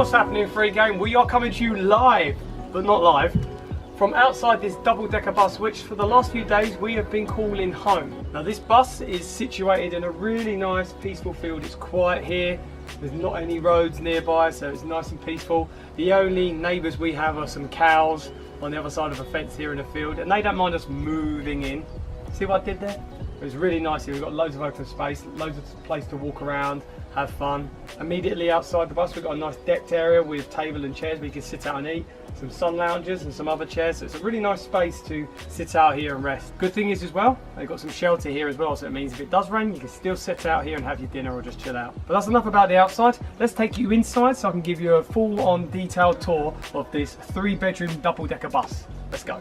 What's happening, FreeGang? We are coming to you live, but not live, from outside this double-decker bus, which for the last few days we have been calling home. Now this bus is situated in a really nice peaceful field. It's quiet here, there's not any roads nearby, so it's nice and peaceful. The only neighbours we have are some cows on the other side of a fence here in the field, and they don't mind us moving in. See what I did there? It was really nice here. We've got loads of open space, loads of place to walk around, have fun. Immediately outside the bus we've got a nice decked area with table and chairs where you can sit out and eat, some sun lounges and some other chairs, so it's a really nice space to sit out here and rest. Good thing is as well, they've got some shelter here as well, so it means if it does rain you can still sit out here and have your dinner or just chill out. But that's enough about the outside. Let's take you inside so I can give you a full-on detailed tour of this 3-bedroom double-decker bus. Let's go.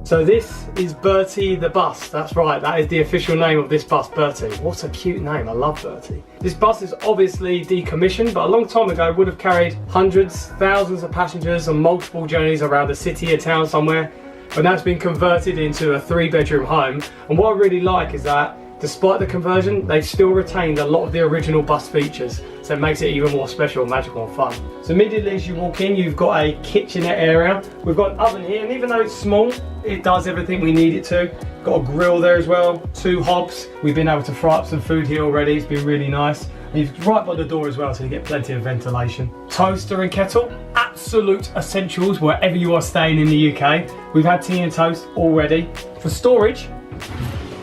So this is Bertie the bus. That's right, that is the official name of this bus, Bertie. What a cute name, I love Bertie. This bus is obviously decommissioned, but a long time ago it would have carried hundreds, thousands of passengers on multiple journeys around a city or town somewhere. But now it's been converted into a 3-bedroom home. And what I really like is that despite the conversion, they've still retained a lot of the original bus features, so it makes it even more special, magical and fun. So immediately as you walk in, you've got a kitchenette area. We've got an oven here, and even though it's small, it does everything we need it to. Got a grill there as well, 2 hobs. We've been able to fry up some food here already, it's been really nice. And it's right by the door as well, so you get plenty of ventilation. Toaster and kettle, absolute essentials wherever you are staying in the UK. We've had tea and toast already. For storage,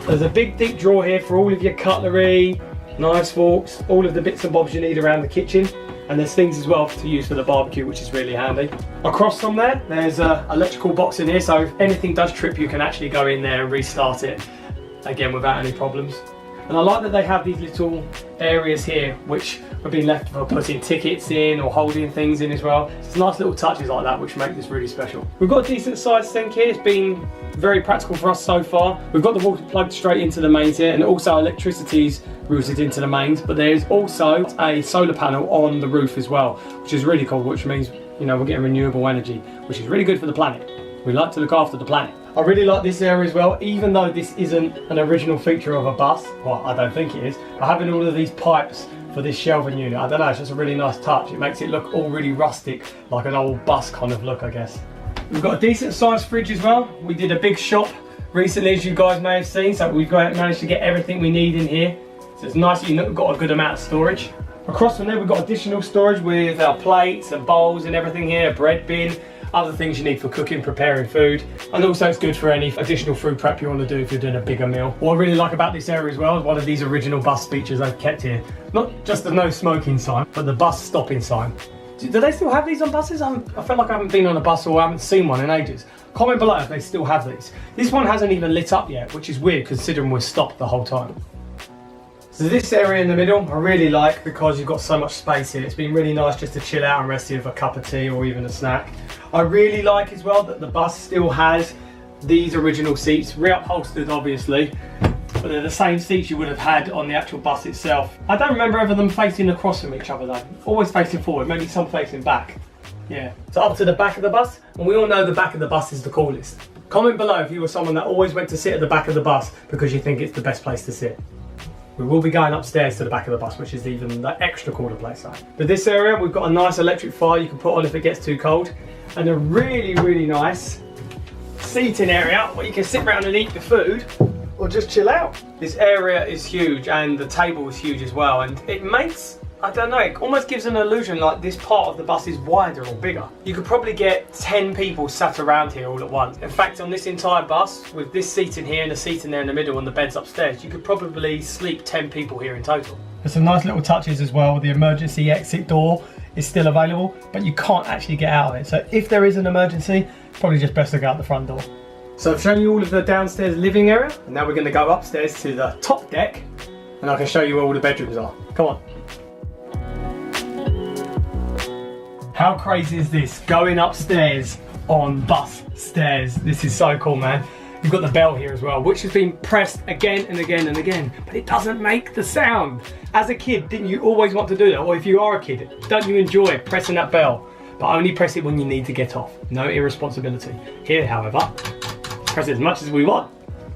there's a big deep drawer here for all of your cutlery, knives, forks, all of the bits and bobs you need around the kitchen. And there's things as well to use for the barbecue, which is really handy. Across from there, there's an electrical box in here, so if anything does trip, you can actually go in there and restart it, again, without any problems. And I like that they have these little areas here, which have been left for putting tickets in or holding things in as well. It's nice little touches like that, which make this really special. We've got a decent sized sink here. It's been very practical for us so far. We've got the water plugged straight into the mains here, and also electricity's routed into the mains, but there's also a solar panel on the roof as well, which is really cool, which means, you know, we're getting renewable energy, which is really good for the planet. We like to look after the planet. I really like this area as well, even though this isn't an original feature of a bus. Well, I don't think it is, but having all of these pipes for this shelving unit, I don't know, it's just a really nice touch. It makes it look all really rustic, like an old bus kind of look, I guess. We've got a decent sized fridge as well. We did a big shop recently, as you guys may have seen, so we've managed to get everything we need in here. So it's nice that you've got a good amount of storage. Across from there we've got additional storage with our plates and bowls and everything here, a bread bin, other things you need for cooking, preparing food, and also it's good for any additional food prep you want to do if you're doing a bigger meal. What I really like about this area as well is one of these original bus features they've kept here. Not just the no smoking sign, but the bus stopping sign. Do they still have these on buses? I feel like I haven't been on a bus or I haven't seen one in ages. Comment below if they still have these. This one hasn't even lit up yet, which is weird considering we're stopped the whole time. So this area in the middle I really like because you've got so much space here. It's been really nice just to chill out and rest here with a cup of tea or even a snack. I really like as well that the bus still has these original seats, reupholstered obviously, but they're the same seats you would have had on the actual bus itself. I don't remember ever them facing across from each other though. Always facing forward, maybe some facing back. Yeah. So up to the back of the bus, and we all know the back of the bus is the coolest. Comment below if you were someone that always went to sit at the back of the bus because you think it's the best place to sit. We will be going upstairs to the back of the bus, which is even the extra cooler place. But this area, we've got a nice electric fire you can put on if it gets too cold, and a really, really nice seating area where you can sit around and eat the food or just chill out. This area is huge and the table is huge as well, and it makes, I don't know, it almost gives an illusion like this part of the bus is wider or bigger. You could probably get 10 people sat around here all at once. In fact, on this entire bus, with this seat in here and the seat in there in the middle and the beds upstairs, you could probably sleep 10 people here in total. There's some nice little touches as well. The emergency exit door is still available, but you can't actually get out of it. So if there is an emergency, probably just best to go out the front door. So I've shown you all of the downstairs living area, and now we're going to go upstairs to the top deck, and I can show you where all the bedrooms are. Come on. How crazy is this? Going upstairs on bus stairs. This is so cool, man. You've got the bell here as well, which has been pressed again and again and again, but it doesn't make the sound. As a kid, didn't you always want to do that? Or if you are a kid, don't you enjoy pressing that bell? But only press it when you need to get off. No irresponsibility. Here, however, press it as much as we want.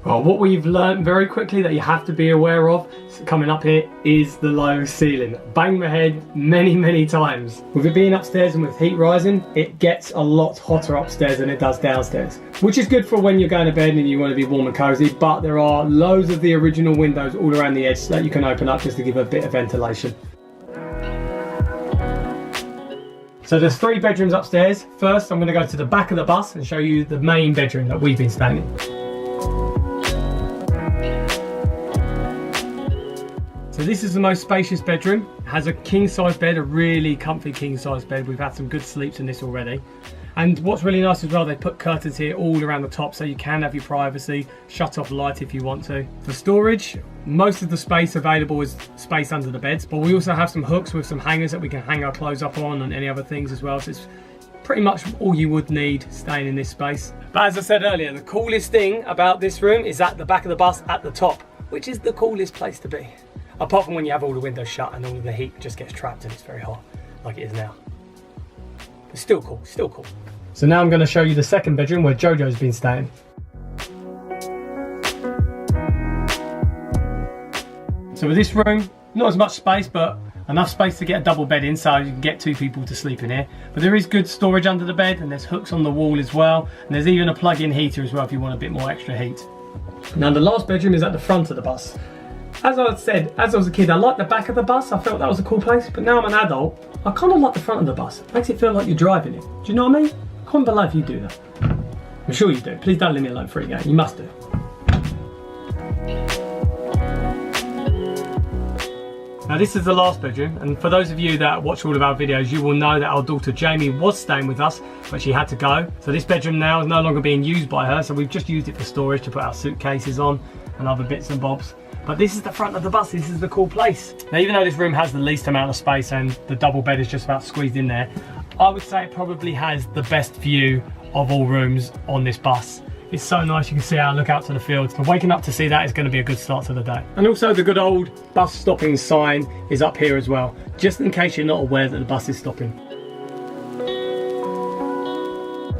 Well, what we've learned very quickly that you have to be aware of coming up here is the low ceiling. Banged my head many times. With it being upstairs and with heat rising, it gets a lot hotter upstairs than it does downstairs, which is good for when you're going to bed and you want to be warm and cozy, but there are loads of the original windows all around the edge that you can open up just to give a bit of ventilation. So there's 3 bedrooms upstairs. First, I'm going to go to the back of the bus and show you the main bedroom that we've been staying in. So this is the most spacious bedroom. It has a king size bed, a really comfy king size bed. We've had some good sleeps in this already. And what's really nice as well, they put curtains here all around the top so you can have your privacy, shut off light if you want to. For storage, most of the space available is space under the beds, but we also have some hooks with some hangers that we can hang our clothes up on and any other things as well. So it's pretty much all you would need staying in this space. But as I said earlier, the coolest thing about this room is at the back of the bus at the top, which is the coolest place to be. Apart from when you have all the windows shut and all of the heat just gets trapped and it's very hot, like it is now. It's still cool, still cool. So now I'm going to show you the second bedroom where Jojo's been staying. So with this room, not as much space, but enough space to get a double bed in so you can get 2 people to sleep in here. But there is good storage under the bed and there's hooks on the wall as well. And there's even a plug-in heater as well if you want a bit more extra heat. Now the last bedroom is at the front of the bus. As I said, as I was a kid, I liked the back of the bus. I felt that was a cool place. But now I'm an adult, I kind of like the front of the bus. It makes it feel like you're driving it. Do you know what I mean? Comment below if you do that. I'm sure you do. Please don't leave me alone, FreeGang. You must do. Now this is the last bedroom, and for those of you that watch all of our videos, you will know that our daughter Jamie was staying with us, but she had to go. So this bedroom now is no longer being used by her, so we've just used it for storage to put our suitcases on and other bits and bobs. But this is the front of the bus, this is the cool place. Now even though this room has the least amount of space and the double bed is just about squeezed in there, I would say it probably has the best view of all rooms on this bus. It's so nice, you can see how I look out to the fields. So waking up to see that is going to be a good start to the day. And also the good old bus stopping sign is up here as well, just in case you're not aware that the bus is stopping.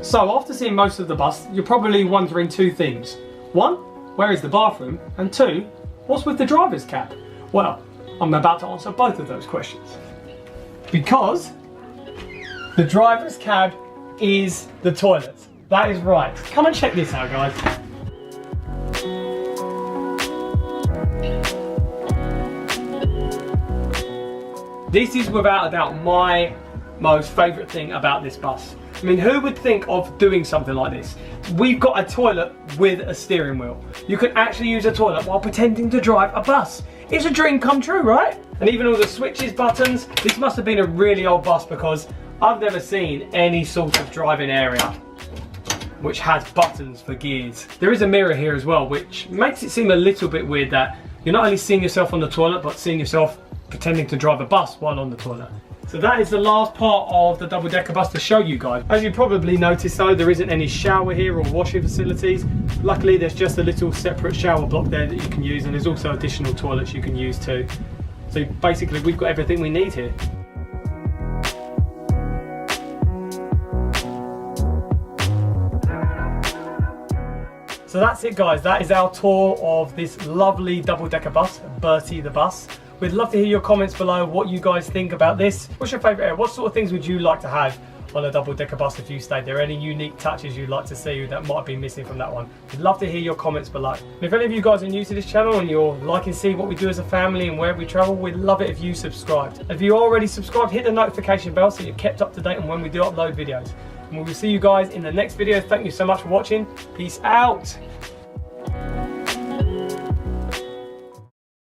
So after seeing most of the bus, you're probably wondering 2 things. 1, where is the bathroom? And 2, what's with the driver's cab? Well, I'm about to answer both of those questions. Because the driver's cab is the toilet. That is right. Come and check this out, guys. This is without a doubt my most favourite thing about this bus. I mean, who would think of doing something like this? We've got a toilet with a steering wheel. You can actually use a toilet while pretending to drive a bus. It's a dream come true, right? And even all the switches, buttons, this must have been a really old bus because I've never seen any sort of driving area which has buttons for gears. There is a mirror here as well, which makes it seem a little bit weird that you're not only seeing yourself on the toilet, but seeing yourself pretending to drive a bus while on the toilet. So that is the last part of the double-decker bus to show you guys. As you probably noticed though, there isn't any shower here or washing facilities. Luckily there's just a little separate shower block there that you can use, and there's also additional toilets you can use too. So basically we've got everything we need here. So that's it guys, that is our tour of this lovely double-decker bus, Bertie the bus. We'd love to hear your comments below, what you guys think about this. What's your favourite area? What sort of things would you like to have on a double-decker bus if you stayed there? Any unique touches you'd like to see that might be missing from that one? We'd love to hear your comments below. And if any of you guys are new to this channel and you're liking to see what we do as a family and where we travel, we'd love it if you subscribed. If you're already subscribed, hit the notification bell so you're kept up to date on when we do upload videos. And we will see you guys in the next video. Thank you so much for watching. Peace out.